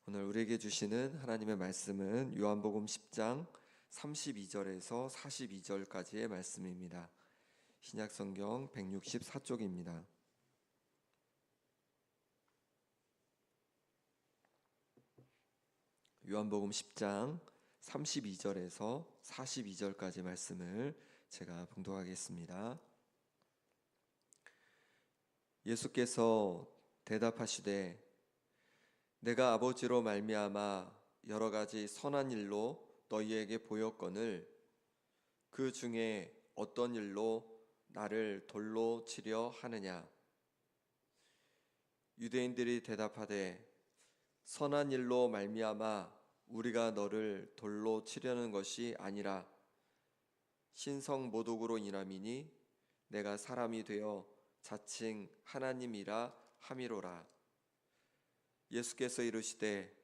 오늘 우리에게 주시는 하나님의 말씀은 요한복음 10장 32절에서 42절까지의 말씀입니다. 신약성경 164쪽입니다. 요한복음 10장 32절에서 42절까지 말씀을 제가 봉독하겠습니다. 예수께서 대답하시되 내가 아버지로 말미암아 여러 가지 선한 일로 너희에게 보였거늘 그 중에 어떤 일로 나를 돌로 치려 하느냐? 유대인들이 대답하되 선한 일로 말미암아 우리가 너를 돌로 치려는 것이 아니라 신성 모독으로 인함이니 내가 사람이 되어 자칭 하나님이라 함이로라. 예수께서 이르시되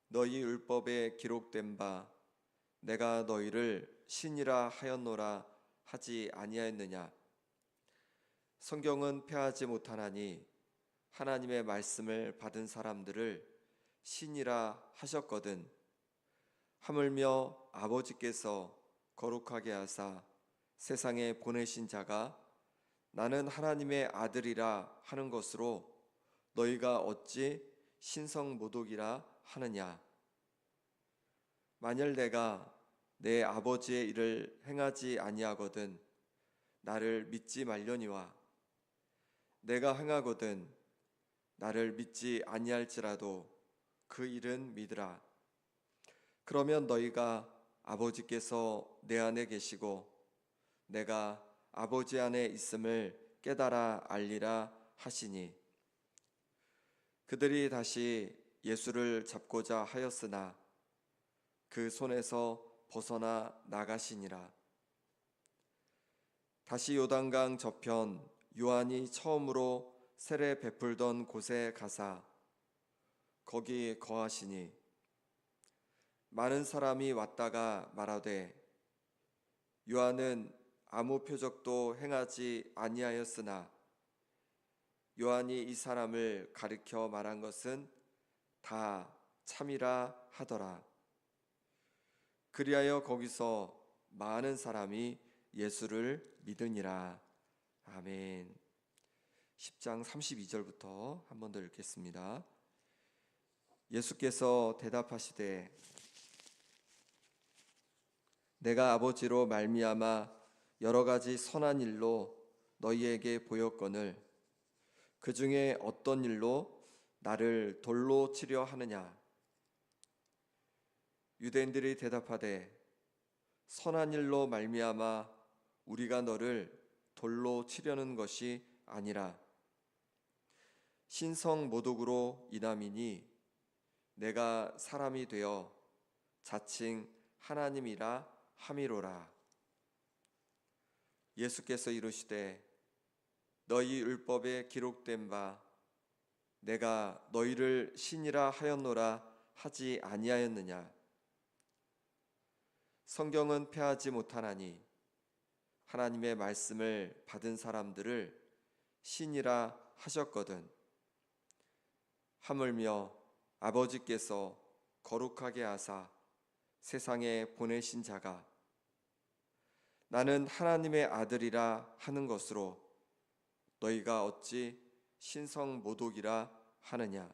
너희 율법에 기록된 바 내가 너희를 신이라 하였노라 하지 아니하였느냐? 성경은 폐하지 못하나니 하나님의 말씀을 받은 사람들을 신이라 하셨거든. 하물며 아버지께서 거룩하게 하사 세상에 보내신 자가 나는 하나님의 아들이라 하는 것으로 너희가 어찌 신성 모독이라 하느냐? 만일 내가 내 아버지의 일을 행하지 아니하거든 나를 믿지 말려니와 내가 행하거든 나를 믿지 아니할지라도 그 일은 믿으라. 그러면 너희가 아버지께서 내 안에 계시고 내가 아버지 안에 있음을 깨달아 알리라 하시니 그들이 다시 예수를 잡고자 하였으나 그 손에서 벗어나 나가시니라. 다시 요단강 저편 요한이 처음으로 세례 베풀던 곳에 가사 거기 거하시니 많은 사람이 왔다가 말하되 요한은 아무 표적도 행하지 아니하였으나 요한이 이 사람을 가리켜 말한 것은 다 참이라 하더라. 그리하여 거기서 많은 사람이 예수를 믿으니라. 아멘. 10장 32절부터 한 번 더 읽겠습니다. 예수께서 대답하시되 내가 아버지로 말미암아 여러 가지 선한 일로 너희에게 보였거늘 그 중에 어떤 일로 나를 돌로 치려 하느냐? 유대인들이 대답하되 선한 일로 말미암아 우리가 너를 돌로 치려는 것이 아니라 신성 모독으로 인함이니 내가 사람이 되어 자칭 하나님이라 함이로라. 예수께서 이르시되 너희 율법에 기록된 바 내가 너희를 신이라 하였노라 하지 아니하였느냐? 성경은 폐하지 못하나니 하나님의 말씀을 받은 사람들을 신이라 하셨거든. 하물며 아버지께서 거룩하게 하사 세상에 보내신 자가 나는 하나님의 아들이라 하는 것으로 너희가 어찌 신성 모독이라 하느냐?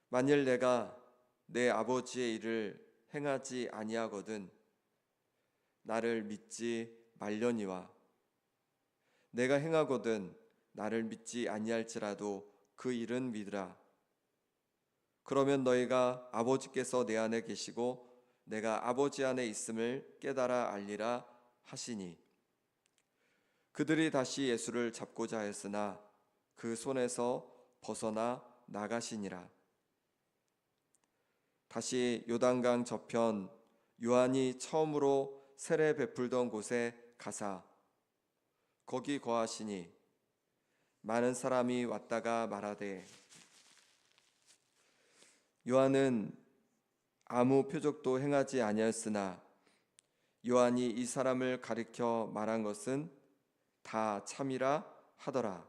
만일 내가 내 아버지의 일을 행하지 아니하거든 나를 믿지 말려니와 내가 행하거든 나를 믿지 아니할지라도 그 일은 믿으라. 그러면 너희가 아버지께서 내 안에 계시고 내가 아버지 안에 있음을 깨달아 알리라 하시니 그들이 다시 예수를 잡고자 하였으나 그 손에서 벗어나 나가시니라. 다시 요단강 저편 요한이 처음으로 세례 베풀던 곳에 가사 거기 거하시니 많은 사람이 왔다가 말하되 요한은 아무 표적도 행하지 아니하였으나 요한이 이 사람을 가리켜 말한 것은 다 참이라 하더라.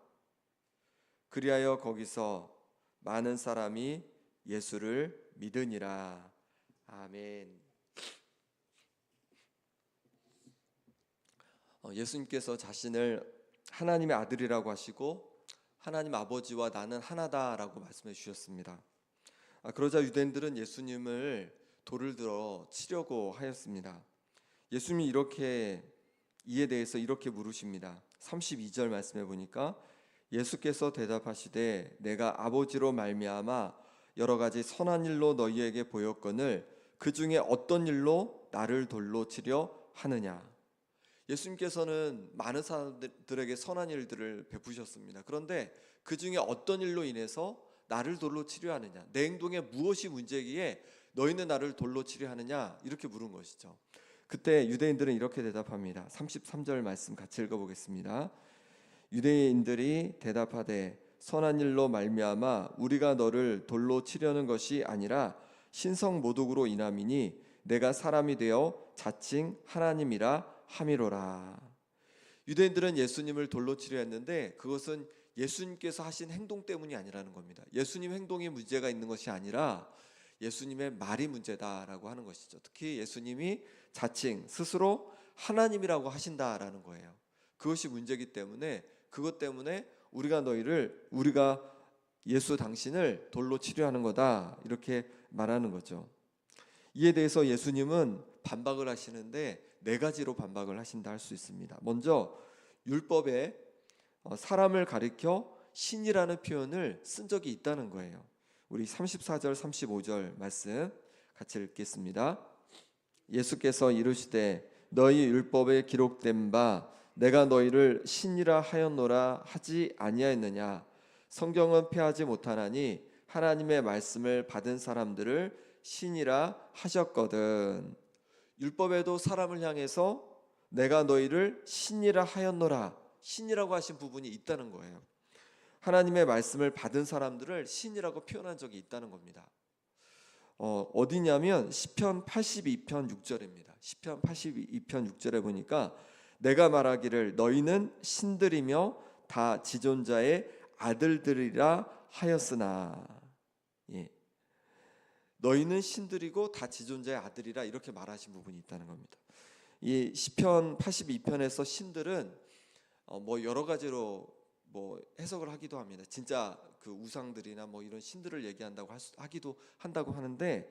그리하여 거기서 많은 사람이 예수를 믿으니라. 아멘. 예수님께서 자신을 하나님의 아들이라고 하시고 하나님 아버지와 나는 하나다라고 말씀해 주셨습니다. 그러자 유대인들은 예수님을 돌을 들어 치려고 하였습니다. 예수님이 이에 대해서 이렇게 물으십니다. 32절 말씀해 보니까 예수께서 대답하시되 내가 아버지로 말미암아 여러 가지 선한 일로 너희에게 보였거늘 그 중에 어떤 일로 나를 돌로 치려 하느냐. 예수님께서는 많은 사람들에게 선한 일들을 베푸셨습니다. 그런데 그 중에 어떤 일로 인해서 나를 돌로 치려 하느냐, 내 행동에 무엇이 문제기에 너희는 나를 돌로 치려 하느냐, 이렇게 물은 것이죠. 그때 유대인들은 이렇게 대답합니다. 33절 말씀 같이 읽어보겠습니다. 유대인들이 대답하되 선한 일로 말미암아 우리가 너를 돌로 치려는 것이 아니라 신성 모독으로 인함이니 내가 사람이 되어 자칭 하나님이라 함이로라. 유대인들은 예수님을 돌로 치려 했는데 그것은 예수님께서 하신 행동 때문이 아니라는 겁니다. 예수님 행동에 문제가 있는 것이 아니라 예수님의 말이 문제다라고 하는 것이죠. 특히 예수님이 자칭 스스로 하나님이라고 하신다라는 거예요. 그것이 문제이기 때문에 그것 때문에 우리가 예수 당신을 돌로 치려하는 거다, 이렇게 말하는 거죠. 이에 대해서 예수님은 반박을 하시는데 네 가지로 반박을 하신다 할 수 있습니다. 먼저 율법에 사람을 가리켜 신이라는 표현을 쓴 적이 있다는 거예요. 우리 34절 35절 말씀 같이 읽겠습니다. 예수께서 이르시되 너희 율법에 기록된 바 내가 너희를 신이라 하였노라 하지 아니하였느냐. 성경은 폐하지 못하나니 하나님의 말씀을 받은 사람들을 신이라 하셨거든. 율법에도 사람을 향해서 내가 너희를 신이라 하였노라, 신이라고 하신 부분이 있다는 거예요. 하나님의 말씀을 받은 사람들을 신이라고 표현한 적이 있다는 겁니다. 어디냐면 시편 82편 6절입니다. 시편 82편 6절에 보니까 내가 말하기를 너희는 신들이며 다 지존자의 아들들이라 하였으나, 너희는 신들이고 다 지존자의 아들이라, 이렇게 말하신 부분이 있다는 겁니다. 이 시편 82편에서 신들은 여러 가지로 해석을 하기도 합니다. 진짜 그 우상들이나 이런 신들을 얘기한다고 하기도 한다고 하는데,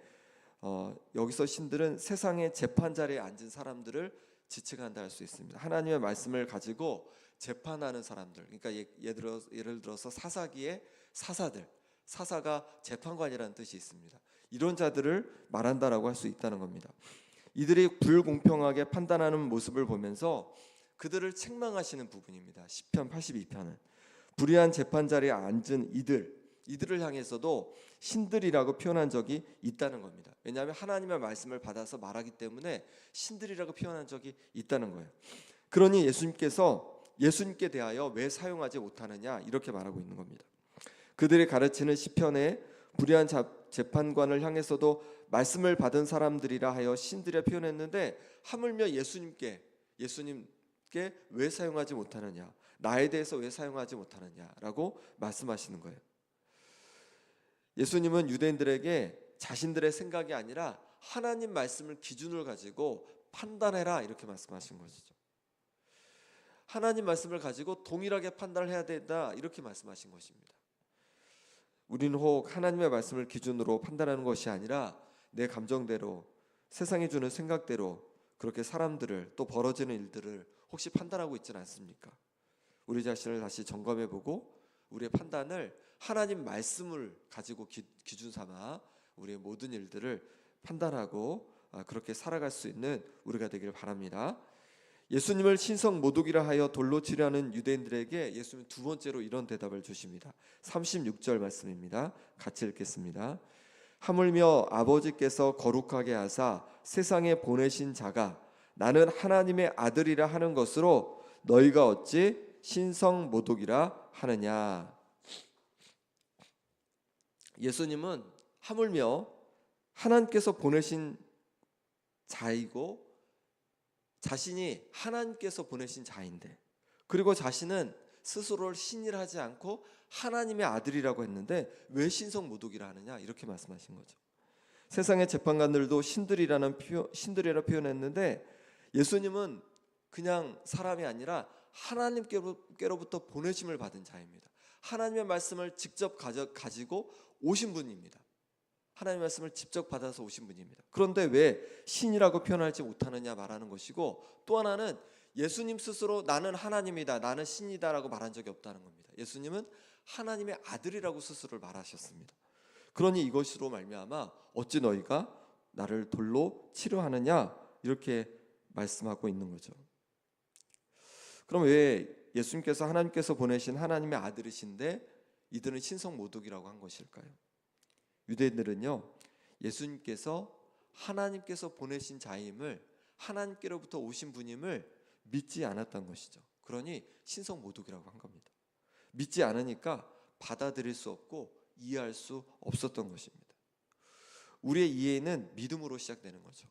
여기서 신들은 세상의 재판 자리에 앉은 사람들을 지칭한다 할 수 있습니다. 하나님의 말씀을 가지고 재판하는 사람들, 그러니까 예를 들어서 사사기의 사사들, 사사가 재판관이라는 뜻이 있습니다. 이런 자들을 말한다라고 할 수 있다는 겁니다. 이들이 불공평하게 판단하는 모습을 보면서 그들을 책망하시는 부분입니다. 시편 82편은 불의한 재판 자리에 앉은 이들을 향해서도 신들이라고 표현한 적이 있다는 겁니다. 왜냐하면 하나님의 말씀을 받아서 말하기 때문에 신들이라고 표현한 적이 있다는 거예요. 그러니 예수님께 대하여 왜 사용하지 못하느냐, 이렇게 말하고 있는 겁니다. 그들이 가르치는 시편에 불의한 재판관을 향해서도 말씀을 받은 사람들이라 하여 신들이라 표현했는데, 하물며 예수님께 왜 사용하지 못하느냐, 나에 대해서 왜 사용하지 못하느냐라고 말씀하시는 거예요. 예수님은 유대인들에게 자신들의 생각이 아니라 하나님 말씀을 기준을 가지고 판단해라, 이렇게 말씀하신 것이죠. 하나님 말씀을 가지고 동일하게 판단을 해야 된다, 이렇게 말씀하신 것입니다. 우리는 혹 하나님의 말씀을 기준으로 판단하는 것이 아니라 내 감정대로, 세상이 주는 생각대로 그렇게 사람들을, 또 벌어지는 일들을 혹시 판단하고 있지는 않습니까? 우리 자신을 다시 점검해보고 우리의 판단을 하나님 말씀을 가지고 기준 삼아 우리의 모든 일들을 판단하고 그렇게 살아갈 수 있는 우리가 되길 바랍니다. 예수님을 신성 모독이라 하여 돌로 치려는 유대인들에게 예수님은 두 번째로 이런 대답을 주십니다. 36절 말씀입니다. 같이 읽겠습니다. 하물며 아버지께서 거룩하게 하사 세상에 보내신 자가 나는 하나님의 아들이라 하는 것으로 너희가 어찌 신성 모독이라 하느냐. 예수님은 하물며 하나님께서 보내신 자이고 자신이 하나님께서 보내신 자인데, 그리고 자신은 스스로를 신이라 하지 않고 하나님의 아들이라고 했는데 왜 신성모독이라 하느냐 이렇게 말씀하신 거죠. 세상의 재판관들도 신들이라 표현했는데 예수님은 그냥 사람이 아니라 하나님께로부터 보내심을 받은 자입니다. 하나님의 말씀을 직접 가지고 오신 분입니다. 하나님의 말씀을 직접 받아서 오신 분입니다. 그런데 왜 신이라고 표현하지 못하느냐 말하는 것이고, 또 하나는 예수님 스스로 나는 하나님이다, 나는 신이다라고 말한 적이 없다는 겁니다. 예수님은 하나님의 아들이라고 스스로를 말하셨습니다. 그러니 이것으로 말미암아 어찌 너희가 나를 돌로 치료하느냐 이렇게 말씀하고 있는 거죠. 그럼 왜 예수님께서 하나님께서 보내신 하나님의 아들이신데 이들은 신성모독이라고 한 것일까요? 유대인들은요, 예수님께서 하나님께서 보내신 자임을, 하나님께로부터 오신 분임을 믿지 않았던 것이죠. 그러니 신성모독이라고 한 겁니다. 믿지 않으니까 받아들일 수 없고 이해할 수 없었던 것입니다. 우리의 이해는 믿음으로 시작되는 거죠.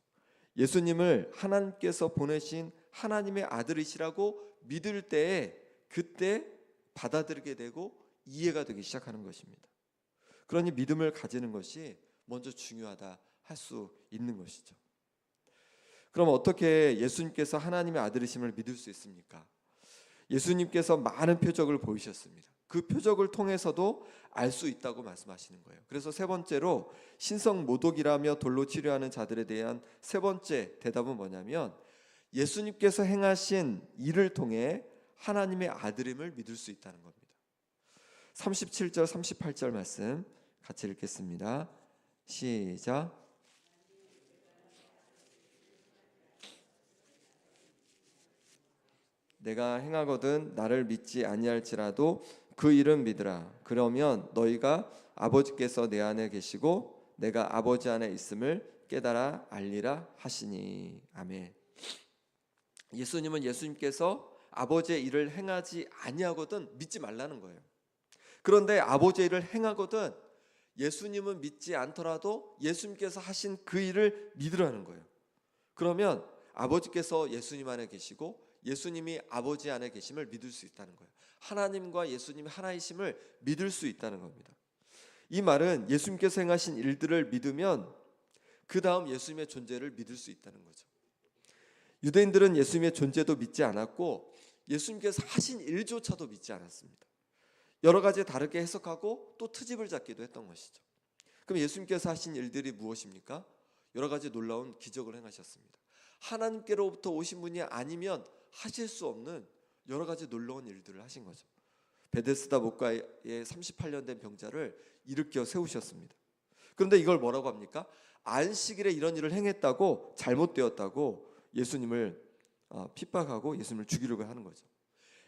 예수님을 하나님께서 보내신 하나님의 아들이시라고 믿을 때에 그때 받아들이게 되고 이해가 되기 시작하는 것입니다. 그러니 믿음을 가지는 것이 먼저 중요하다 할 수 있는 것이죠. 그럼 어떻게 예수님께서 하나님의 아들이심을 믿을 수 있습니까? 예수님께서 많은 표적을 보이셨습니다. 그 표적을 통해서도 알 수 있다고 말씀하시는 거예요. 그래서 세 번째로 신성모독이라며 돌로 치료하는 자들에 대한 세 번째 대답은 뭐냐면, 예수님께서 행하신 일을 통해 하나님의 아들임을 믿을 수 있다는 겁니다. 37절 38절 말씀 같이 읽겠습니다. 시작. 내가 행하거든 나를 믿지 아니할지라도 그 일은 믿으라. 그러면 너희가 아버지께서 내 안에 계시고 내가 아버지 안에 있음을 깨달아 알리라 하시니. 아멘. 예수님께서 아버지의 일을 행하지 아니하거든 믿지 말라는 거예요. 그런데 아버지의 일을 행하거든 예수님은 믿지 않더라도 예수님께서 하신 그 일을 믿으라는 거예요. 그러면 아버지께서 예수님 안에 계시고 예수님이 아버지 안에 계심을 믿을 수 있다는 거예요. 하나님과 예수님이 하나이심을 믿을 수 있다는 겁니다. 이 말은 예수님께서 행하신 일들을 믿으면 그 다음 예수님의 존재를 믿을 수 있다는 거죠. 유대인들은 예수님의 존재도 믿지 않았고 예수님께서 하신 일조차도 믿지 않았습니다. 여러 가지 다르게 해석하고 또 트집을 잡기도 했던 것이죠. 그럼 예수님께서 하신 일들이 무엇입니까? 여러 가지 놀라운 기적을 행하셨습니다. 하나님께로부터 오신 분이 아니면 하실 수 없는 여러 가지 놀라운 일들을 하신 거죠. 베데스다 목가에 38년 된 병자를 일으켜 세우셨습니다. 그런데 이걸 뭐라고 합니까? 안식일에 이런 일을 행했다고, 잘못되었다고 예수님을 핍박하고 예수님을 죽이려고 하는 거죠.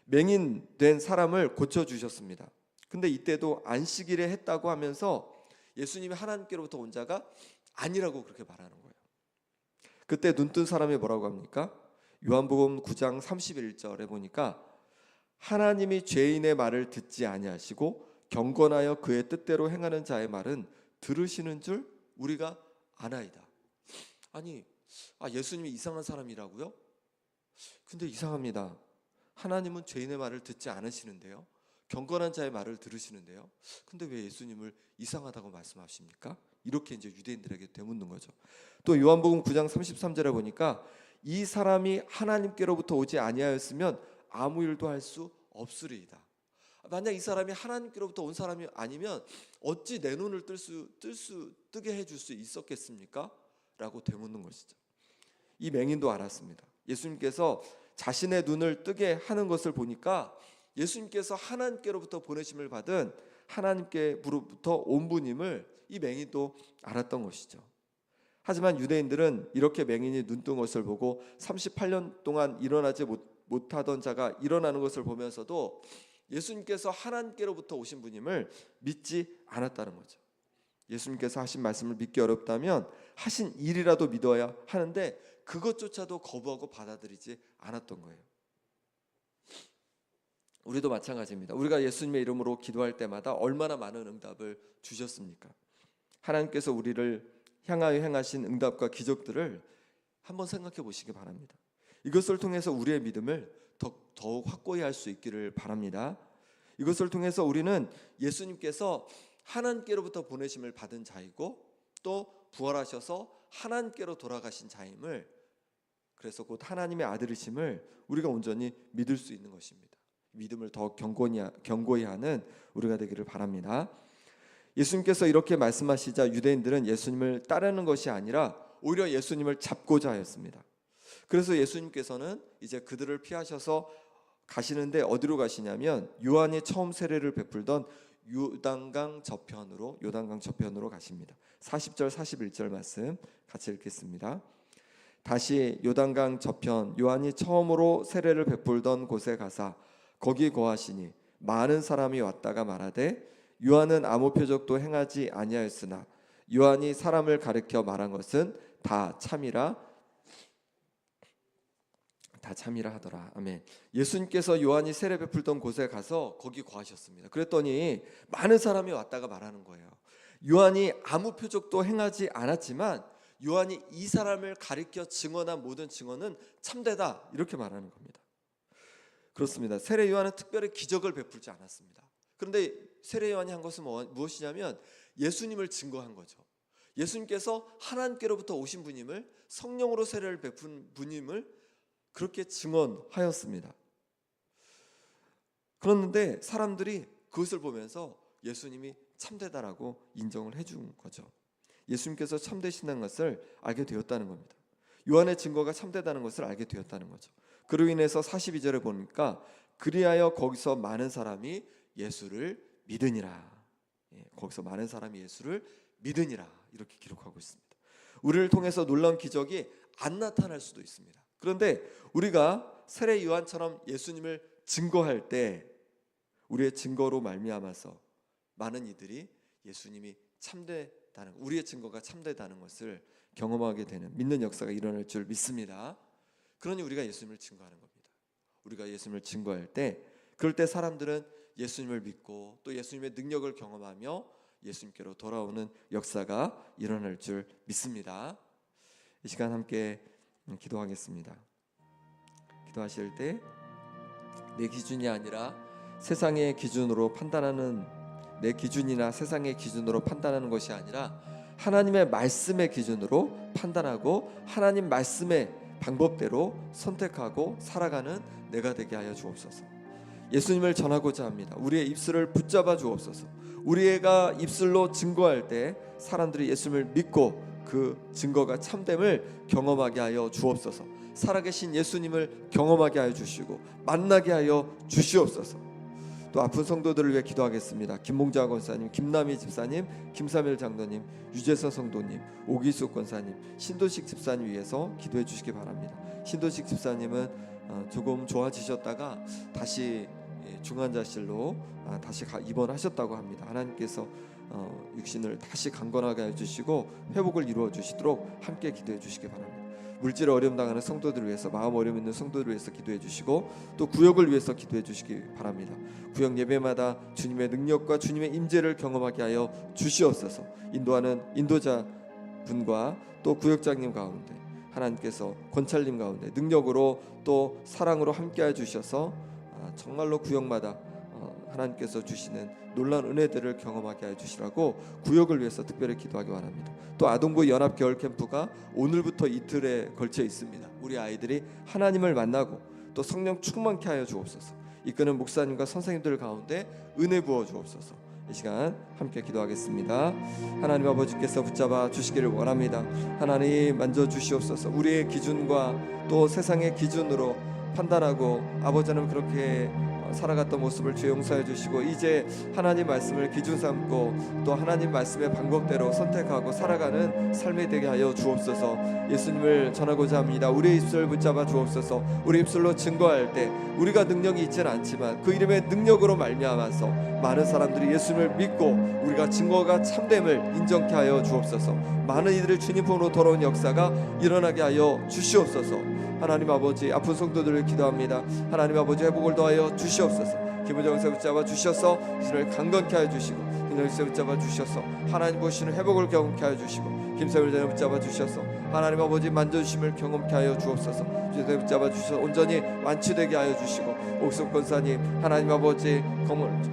맹인된 사람을 고쳐주셨습니다. 근데 이때도 안식일에 했다고 하면서 예수님이 하나님께로부터 온 자가 아니라고 그렇게 말하는 거예요. 그때 눈뜬 사람이 뭐라고 합니까? 요한복음 9장 31절에 보니까 하나님이 죄인의 말을 듣지 아니하시고 경건하여 그의 뜻대로 행하는 자의 말은 들으시는 줄 우리가 아나이다. 아니, 예수님이 이상한 사람이라고요? 근데 이상합니다. 하나님은 죄인의 말을 듣지 않으시는데요, 경건한 자의 말을 들으시는데요, 근데 왜 예수님을 이상하다고 말씀하십니까? 이렇게 이제 유대인들에게 되묻는 거죠. 또 요한복음 9장 33절에 보니까 이 사람이 하나님께로부터 오지 아니하였으면 아무 일도 할 수 없으리이다. 만약 이 사람이 하나님께로부터 온 사람이 아니면 어찌 내 눈을 뜨게 해줄 수 있었겠습니까? 라고 되묻는 것이죠. 이 맹인도 알았습니다. 예수님께서 자신의 눈을 뜨게 하는 것을 보니까 예수님께서 하나님께로부터 보내심을 받은 하나님께로부터 온 분임을 이 맹인도 알았던 것이죠. 하지만 유대인들은 이렇게 맹인이 눈뜬 것을 보고 38년 동안 일어나지 못하던 자가 일어나는 것을 보면서도 예수님께서 하나님께로부터 오신 분임을 믿지 않았다는 거죠. 예수님께서 하신 말씀을 믿기 어렵다면 하신 일이라도 믿어야 하는데 그것조차도 거부하고 받아들이지 않았던 거예요. 우리도 마찬가지입니다. 우리가 예수님의 이름으로 기도할 때마다 얼마나 많은 응답을 주셨습니까? 하나님께서 우리를 향하여 행하신 응답과 기적들을 한번 생각해 보시기 바랍니다. 이것을 통해서 우리의 믿음을 더욱 확고히 할 수 있기를 바랍니다. 이것을 통해서 우리는 예수님께서 하나님께로부터 보내심을 받은 자이고 또 부활하셔서 하나님께로 돌아가신 자임을, 그래서 곧 하나님의 아들이심을 우리가 온전히 믿을 수 있는 것입니다. 믿음을 더 견고히 하는 우리가 되기를 바랍니다. 예수님께서 이렇게 말씀하시자 유대인들은 예수님을 따르는 것이 아니라 오히려 예수님을 잡고자 하였습니다. 그래서 예수님께서는 이제 그들을 피하셔서 가시는데 어디로 가시냐면 요한이 처음 세례를 베풀던 요단강 저편으로 가십니다. 40절 41절 말씀 같이 읽겠습니다. 다시 요단강 저편 요한이 처음으로 세례를 베풀던 곳에 가사 거기 거하시니 많은 사람이 왔다가 말하되 요한은 아무 표적도 행하지 아니하였으나 요한이 사람을 가르쳐 말한 것은 다 참이라 하더라. 아멘. 예수님께서 요한이 세례 베풀던 곳에 가서 거기 거하셨습니다. 그랬더니 많은 사람이 왔다가 말하는 거예요. 요한이 아무 표적도 행하지 않았지만 요한이 이 사람을 가리켜 증언한 모든 증언은 참되다, 이렇게 말하는 겁니다. 그렇습니다. 세례 요한은 특별히 기적을 베풀지 않았습니다. 그런데 세례 요한이 한 것은 무엇이냐면 예수님을 증거한 거죠. 예수님께서 하나님께로부터 오신 분임을, 성령으로 세례를 베푼 분임을 그렇게 증언하였습니다. 그런데 사람들이 그것을 보면서 예수님이 참되다라고 인정을 해준 거죠. 예수님께서 참되신다는 것을 알게 되었다는 겁니다. 요한의 증거가 참되다는 것을 알게 되었다는 거죠. 그로 인해서 42절에 보니까 그리하여 거기서 많은 사람이 예수를 믿으니라. 거기서 많은 사람이 예수를 믿으니라, 이렇게 기록하고 있습니다. 우리를 통해서 놀라운 기적이 안 나타날 수도 있습니다. 그런데 우리가 세례 요한처럼 예수님을 증거할 때 우리의 증거로 말미암아서 많은 이들이 예수님이 참되다는, 우리의 증거가 참되다는 것을 경험하게 되는 믿는 역사가 일어날 줄 믿습니다. 그러니 우리가 예수님을 증거하는 겁니다. 우리가 예수님을 증거할 때, 그럴 때 사람들은 예수님을 믿고 또 예수님의 능력을 경험하며 예수님께로 돌아오는 역사가 일어날 줄 믿습니다. 이 시간 함께 기도하겠습니다. 기도하실 때 내 기준이 아니라 세상의 기준으로 판단하는, 내 기준이나 세상의 기준으로 판단하는 것이 아니라 하나님의 말씀의 기준으로 판단하고 하나님 말씀의 방법대로 선택하고 살아가는 내가 되게 하여 주옵소서. 예수님을 전하고자 합니다. 우리의 입술을 붙잡아 주옵소서. 우리가 입술로 증거할 때 사람들이 예수님을 믿고 그 증거가 참됨을 경험하게 하여 주옵소서. 살아계신 예수님을 경험하게 하여 주시고 만나게 하여 주시옵소서. 또 아픈 성도들을 위해 기도하겠습니다. 김몽자 권사님, 김남희 집사님, 김삼일 장로님, 유재서 성도님, 오기숙 권사님, 신도식 집사님 위해서 기도해 주시기 바랍니다. 신도식 집사님은 조금 좋아지셨다가 다시 중환자실로 다시 입원하셨다고 합니다. 하나님께서 육신을 다시 강건하게 해주시고 회복을 이루어 주시도록 함께 기도해 주시기 바랍니다. 물질 어려움 당하는 성도들을 위해서, 마음 어려움 있는 성도들을 위해서 기도해 주시고 또 구역을 위해서 기도해 주시기 바랍니다. 구역 예배마다 주님의 능력과 주님의 임재를 경험하게 하여 주시옵소서. 인도하는 인도자 분과 또 구역장님 가운데 하나님께서 권찰님 가운데 능력으로 또 사랑으로 함께해 주셔서 정말로 구역마다 하나님께서 주시는 놀라운 은혜들을 경험하게 해주시라고 구역을 위해서 특별히 기도하기 바랍니다. 또 아동부 연합 겨울 캠프가 오늘부터 이틀에 걸쳐 있습니다. 우리 아이들이 하나님을 만나고 또 성령 충만케 하여 주옵소서. 이끄는 목사님과 선생님들 가운데 은혜 부어 주옵소서. 이 시간 함께 기도하겠습니다. 하나님 아버지께서 붙잡아 주시기를 원합니다. 하나님 만져 주시옵소서. 우리의 기준과 또 세상의 기준으로 판단하고 아버지 하나님 그렇게 살아갔던 모습을 주 용서해 주시고 이제 하나님 말씀을 기준 삼고 또 하나님 말씀의 방법대로 선택하고 살아가는 삶이 되게 하여 주옵소서. 예수님을 전하고자 합니다. 우리의 입술을 붙잡아 주옵소서. 우리 입술로 증거할 때 우리가 능력이 있지는 않지만 그 이름의 능력으로 말미암아서 많은 사람들이 예수님을 믿고 우리가 증거가 참됨을 인정케 하여 주옵소서. 많은 이들의 주님 품으로 돌아온 역사가 일어나게 하여 주시옵소서. 하나님 아버지 아픈 성도들을 기도합니다. 하나님 아버지 회복을 더하여 주시옵소서. 김우정 목사 붙잡아 주셔서 이들을 강건케 하여 주시고 인도에서 붙잡아 주셔서 하나님 보시는 회복을 경험케 하여 주시고 김세월 전에 붙잡아 주셔서 하나님 아버지 만져주심을 경험케 하여 주옵소서. 주님께 붙잡아 주셔서 온전히 완치되게 하여 주시고 옥석 권사님 하나님 아버지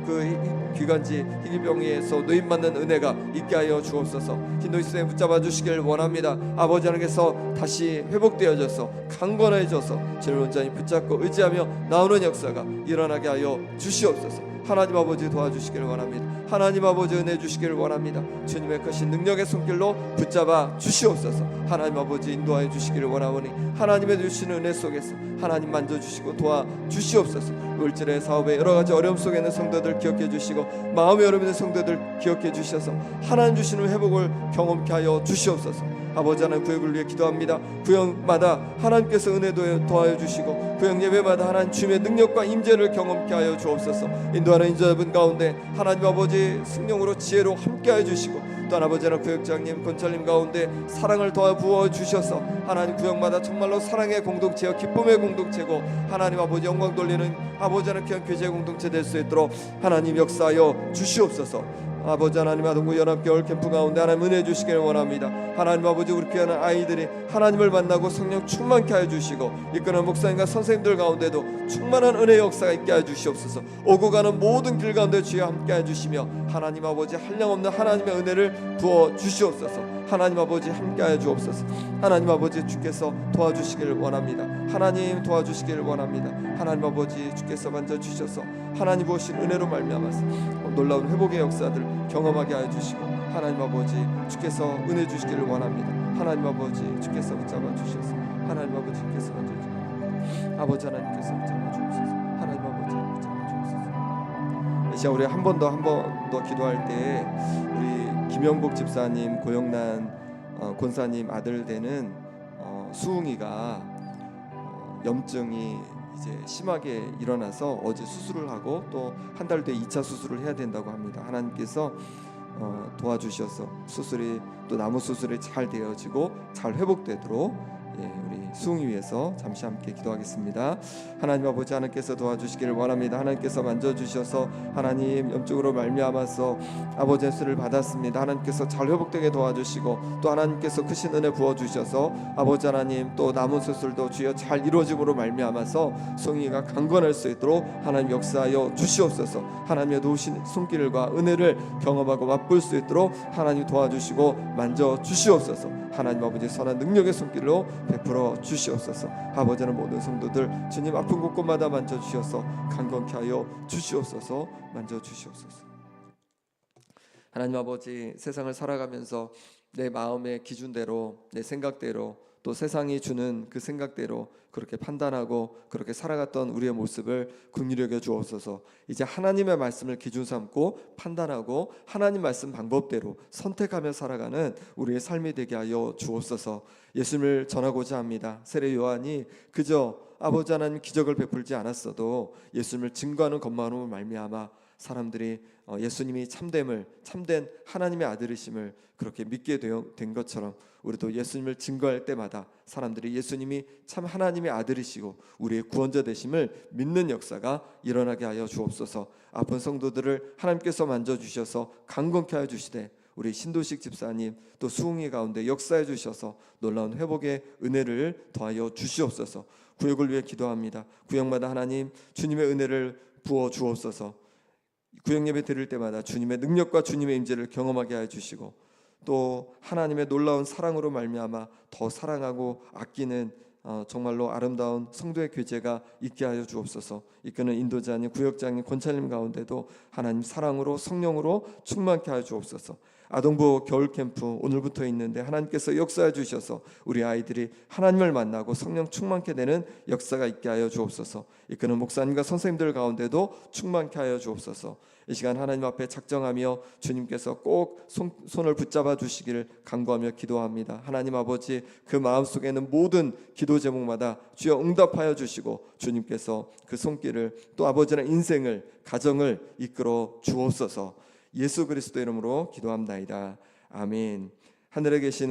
그 기관지 희귀병에서 노임받는 은혜가 있게 하여 주옵소서. 인도에서 붙잡아 주시길 원합니다. 아버지 하나님께서 다시 회복되어져서 강건해져서 저를 온전히 붙잡고 의지하며 나오는 역사가 일어나게 하여 주시옵소서. 하나님 아버지 도와주시기를 원합니다. 하나님 아버지 은혜 주시기를 원합니다. 주님의 크신 능력의 손길로 붙잡아 주시옵소서. 하나님 아버지 인도하여 주시기를 원하오니 하나님의 주시는 은혜 속에서 하나님 만져주시고 도와주시옵소서. 물질의 사업의 여러가지 어려움 속에 있는 성도들 기억해 주시고 마음의 어려움 있는 성도들 기억해 주셔서 하나님 주시는 회복을 경험케 하여 주시옵소서. 아버지 하나님 구역을 위해 기도합니다. 구역마다 하나님께서 은혜 도와여 주시고 구역 예배마다 하나님 주님의 능력과 임재를 경험케 하여 주옵소서. 인도하는 인자분 가운데 하나님 아버지 승령으로 지혜로 함께하여 주시고 또 아버지 하나님 구역장님 권찰님 가운데 사랑을 더하 부어 주셔서 하나님 구역마다 정말로 사랑의 공동체와 기쁨의 공동체고 하나님 아버지 영광 돌리는 아버지 하나님 귀한 교제의 공동체 될 수 있도록 하나님 역사하여 주시옵소서. 아버지 하나님 아동부 연합겨울 캠프 가운데 하나님 은혜 주시기를 원합니다. 하나님 아버지 우리 귀한 아이들이 하나님을 만나고 성령 충만케 하여 주시고 이끄는 목사님과 선생님들 가운데도 충만한 은혜의 역사가 있게 하여 주시옵소서. 오고 가는 모든 길 가운데 주여 함께 하여 주시며 하나님 아버지 한량없는 하나님의 은혜를 부어 주시옵소서. 하나님 아버지 함께 하여 주옵소서. 하나님 아버지 주께서 도와주시기를 원합니다. 하나님 도와주시기를 원합니다. 하나님 아버지 주께서 만져주셔서 하나님 보신 은혜로 말미암아서 놀라운 회복의 역사들 경험하게 하여 주시고 하나님 아버지 주께서 은혜 주시기를 원합니다. 하나님 아버지 주께서 붙잡아 주셔서 하나님 아버지 주께서 만져주시고 아버지 하나님께서 붙잡아 주옵소서. 하나님 아버지 붙잡아 주옵소서. 이 시간 우리 한 번 더 기도할 때 우리 김영복 집사님 고영란 권사님 아들 되는 수웅이가 염증이 이제 심하게 일어나서 어제 수술을 하고 또 한 달 뒤에 2차 수술을 해야 된다고 합니다. 하나님께서 도와주셔서 수술이 또 남은 수술이 잘 되어지고 잘 회복되도록 우리 수웅이 위해서 잠시 함께 기도하겠습니다. 하나님 아버지 하나님께서 도와주시기를 원합니다. 하나님께서 만져주셔서 하나님 염증으로 말미암아서 아버지의 수를 받았습니다. 하나님께서 잘 회복되게 도와주시고 또 하나님께서 크신 은혜 부어주셔서 아버지 하나님 또 남은 수술도 주여 잘 이루어짐으로 말미암아서 수웅이가 강건할 수 있도록 하나님 역사하여 주시옵소서. 하나님의 도우신 손길과 은혜를 경험하고 맛볼 수 있도록 하나님 도와주시고 만져주시옵소서. 하나님 아버지 선한 능력의 손길로 베풀어 주시옵소서. 아버지는 모든 성도들 주님 아픈 곳곳마다 만져주셔서 강건케 하여 주시옵소서. 만져주시옵소서. 하나님 아버지 세상을 살아가면서 내 마음의 기준대로 내 생각대로 또 세상이 주는 그 생각대로 그렇게 판단하고 그렇게 살아갔던 우리의 모습을 긍휼히 여겨 주옵소서. 이제 하나님의 말씀을 기준 삼고 판단하고 하나님 말씀 방법대로 선택하며 살아가는 우리의 삶이 되게 하여 주옵소서. 예수님을 전하고자 합니다. 세례 요한이 그저 아버지 하나님 기적을 베풀지 않았어도 예수님을 증거하는 것만으로 말미암아 사람들이 예수님이 참된 하나님의 아들이심을 그렇게 믿게 된 것처럼 우리도 예수님을 증거할 때마다 사람들이 예수님이 참 하나님의 아들이시고 우리의 구원자 되심을 믿는 역사가 일어나게 하여 주옵소서. 아픈 성도들을 하나님께서 만져주셔서 강건케 하여 주시되 우리 신도식 집사님 또 수웅이 가운데 역사해 주셔서 놀라운 회복의 은혜를 더하여 주시옵소서. 구역을 위해 기도합니다. 구역마다 하나님 주님의 은혜를 부어 주옵소서. 구역 예배 드릴 때마다 주님의 능력과 주님의 임재를 경험하게 하여 주시고 또 하나님의 놀라운 사랑으로 말미암아 더 사랑하고 아끼는 정말로 아름다운 성도의 교제가 있게 하여 주옵소서. 이끄는 인도자님 구역장님 권찰님 가운데도 하나님 사랑으로 성령으로 충만케 하여 주옵소서. 아동부 겨울 캠프 오늘부터 있는데 하나님께서 역사해 주셔서 우리 아이들이 하나님을 만나고 성령 충만케 되는 역사가 있게 하여 주옵소서. 이끄는 목사님과 선생님들 가운데도 충만케 하여 주옵소서. 이 시간 하나님 앞에 작정하며 주님께서 꼭 손을 붙잡아 주시기를 간구하며 기도합니다. 하나님 아버지 그 마음속에 있는 모든 기도 제목마다 주여 응답하여 주시고 주님께서 그 손길을 또 아버지의 인생을 가정을 이끌어 주옵소서. 예수 그리스도 이름으로 기도합나이다. 아멘. 하늘에 계신